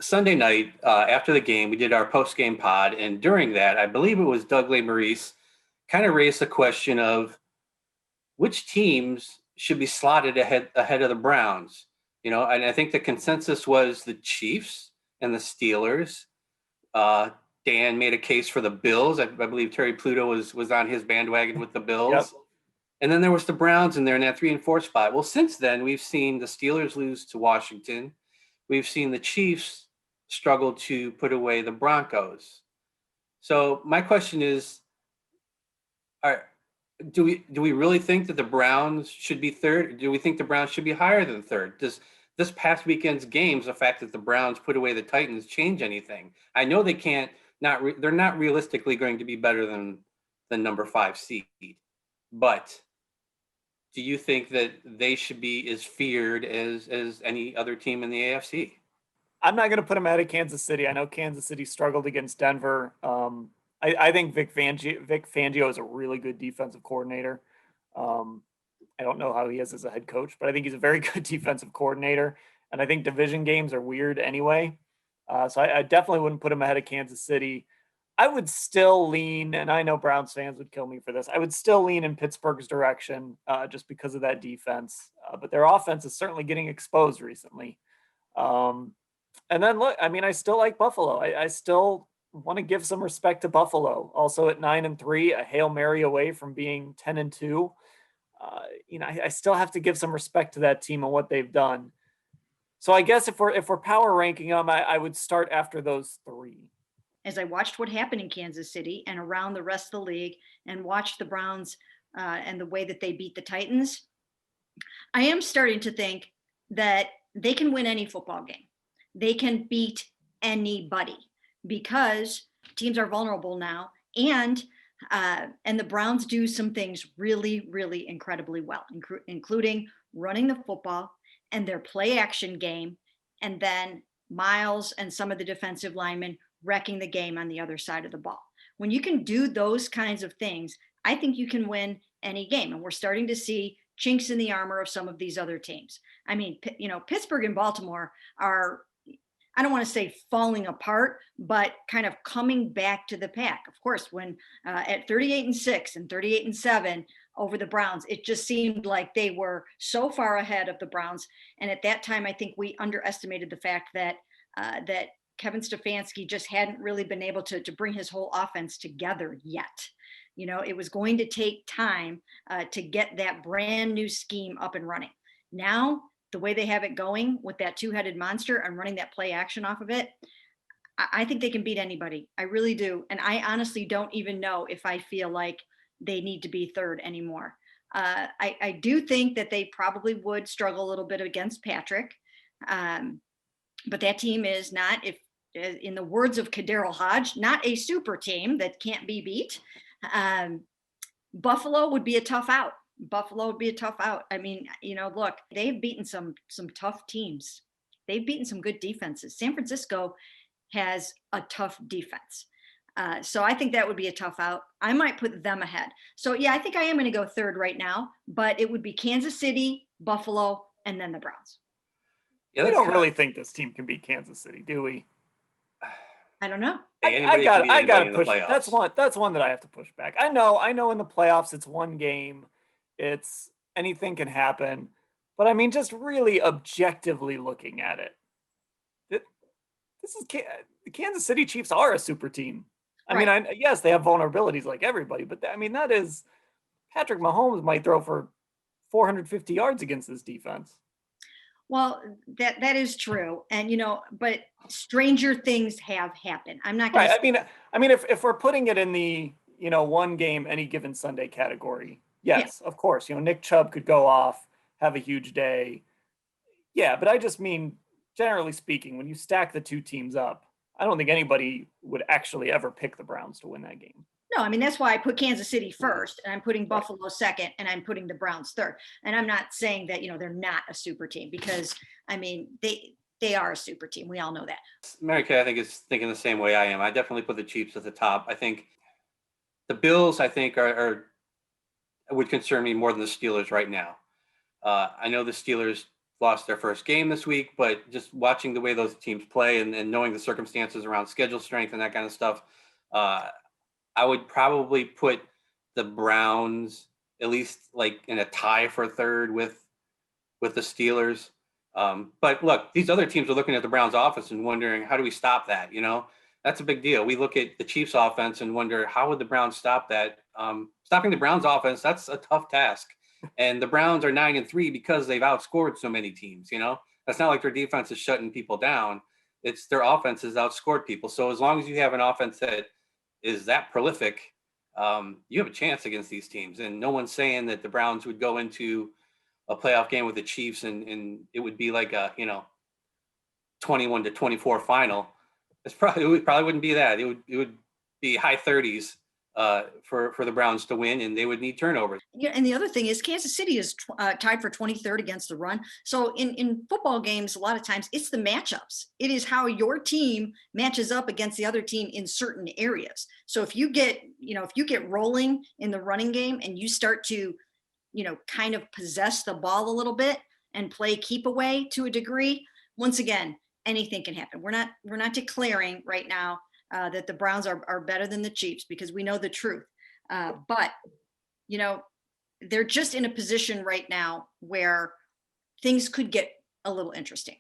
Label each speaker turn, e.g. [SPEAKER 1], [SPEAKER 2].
[SPEAKER 1] Sunday night after the game, we did our post-game pod, and during that, I believe it was Doug Maurice kind of raised the question of which teams should be slotted ahead of the Browns. And I think the consensus was the Chiefs and the Steelers. Dan made a case for the Bills. I believe Terry Pluto was on his bandwagon with the Bills.
[SPEAKER 2] Yep.
[SPEAKER 1] And then there was the Browns in there in that 3 and 4 spot. Well, since then, we've seen the Steelers lose to Washington. We've seen the Chiefs struggle to put away the Broncos. So my question is, do we really think that the Browns should be third? Do we think the Browns should be higher than third? Does this past weekend's games, the fact that the Browns put away the Titans, change anything? I know they can't. They're not realistically going to be better than the number 5 seed, but do you think that they should be as feared as any other team in the AFC?
[SPEAKER 2] I'm not going to put them ahead of Kansas City. I know Kansas City struggled against Denver. I think Vic Fangio is a really good defensive coordinator. I don't know how he is as a head coach, but I think he's a very good defensive coordinator. And I think division games are weird anyway. So I definitely wouldn't put him ahead of Kansas City. I would still lean, and I know Browns fans would kill me for this, I would still lean in Pittsburgh's direction just because of that defense. But their offense is certainly getting exposed recently. And then look, I mean, I still like Buffalo. I still want to give some respect to Buffalo. Also at 9-3, a Hail Mary away from being 10-2. I still have to give some respect to that team and what they've done. So I guess if we're power ranking them, I would start after those 3.
[SPEAKER 3] As I watched what happened in Kansas City and around the rest of the league and watched the Browns and the way that they beat the Titans, I am starting to think that they can win any football game. They can beat anybody because teams are vulnerable now. And the Browns do some things really, really incredibly well, including running the football and their play action game. And then Miles and some of the defensive linemen wrecking the game on the other side of the ball. When you can do those kinds of things, I think you can win any game. And we're starting to see chinks in the armor of some of these other teams. I mean, Pittsburgh and Baltimore are, I don't want to say falling apart, but kind of coming back to the pack. Of course, when at 38-6 and 38-7 over the Browns, it just seemed like they were so far ahead of the Browns. And at that time, I think we underestimated the fact that Kevin Stefanski just hadn't really been able to bring his whole offense together yet. It was going to take time to get that brand new scheme up and running. Now, the way they have it going with that 2-headed monster and running that play action off of it, I think they can beat anybody. I really do. And I honestly don't even know if I feel like they need to be third anymore. I do think that they probably would struggle a little bit against Patrick. But that team is not, if in the words of Kaderil Hodge, not a super team that can't be beat. Buffalo would be a tough out. I mean, look, they've beaten some tough teams. They've beaten some good defenses. San Francisco has a tough defense. So I think that would be a tough out. I might put them ahead. So yeah, I think I am going to go third right now, but it would be Kansas City, Buffalo, and then the Browns.
[SPEAKER 2] Yeah, we don't really think this team can beat Kansas City, do we?
[SPEAKER 3] I don't know.
[SPEAKER 2] I got to push. That's one that I have to push back. I know in the playoffs it's one game. It's anything can happen. But I mean, just really objectively looking at it, the Kansas City Chiefs are a super team. I mean, yes, they have vulnerabilities like everybody, but I mean, that is Patrick Mahomes might throw for 450 yards against this defense.
[SPEAKER 3] Well, that is true. And, but stranger things have happened. I'm not going
[SPEAKER 2] to. I mean, if we're putting it in the, one game, any given Sunday category, yes, Of course, Nick Chubb could go off, have a huge day. Yeah. But I just mean, generally speaking, when you stack the two teams up, I don't think anybody would actually ever pick the Browns to win that game.
[SPEAKER 3] No, I mean, that's why I put Kansas City first, and I'm putting Buffalo second, and I'm putting the Browns third. And I'm not saying that, they're not a super team, because, I mean, they are a super team. We all know that.
[SPEAKER 1] Mary Kay, I think, is thinking the same way I am. I definitely put the Chiefs at the top. I think the Bills, I think, would concern me more than the Steelers right now. I know the Steelers, lost their first game this week, but just watching the way those teams play and knowing the circumstances around schedule strength and that kind of stuff, I would probably put the Browns at least like in a tie for third with the Steelers. But look, these other teams are looking at the Browns offense and wondering, how do we stop that? You know, that's a big deal. We look at the Chiefs offense and wonder, how would the Browns stop that? Stopping the Browns offense, that's a tough task. And the Browns are 9-3 because they've outscored so many teams. You know, that's not like their defense is shutting people down. It's their offense has outscored people. So as long as you have an offense that is that prolific, you have a chance against these teams. And no one's saying that the Browns would go into a playoff game with the Chiefs and it would be like a 21-24 final. It probably wouldn't be that. It would be high 30s for the Browns to win, and they would need turnovers.
[SPEAKER 3] Yeah, and the other thing is Kansas City is tied for 23rd against the run. So in football games, a lot of times it's the matchups. It is how your team matches up against the other team in certain areas. So if you get rolling in the running game and you start to, kind of possess the ball a little bit and play keep away to a degree, once again, anything can happen. We're not declaring right now that the Browns are better than the Chiefs, because we know the truth. But they're just in a position right now where things could get a little interesting.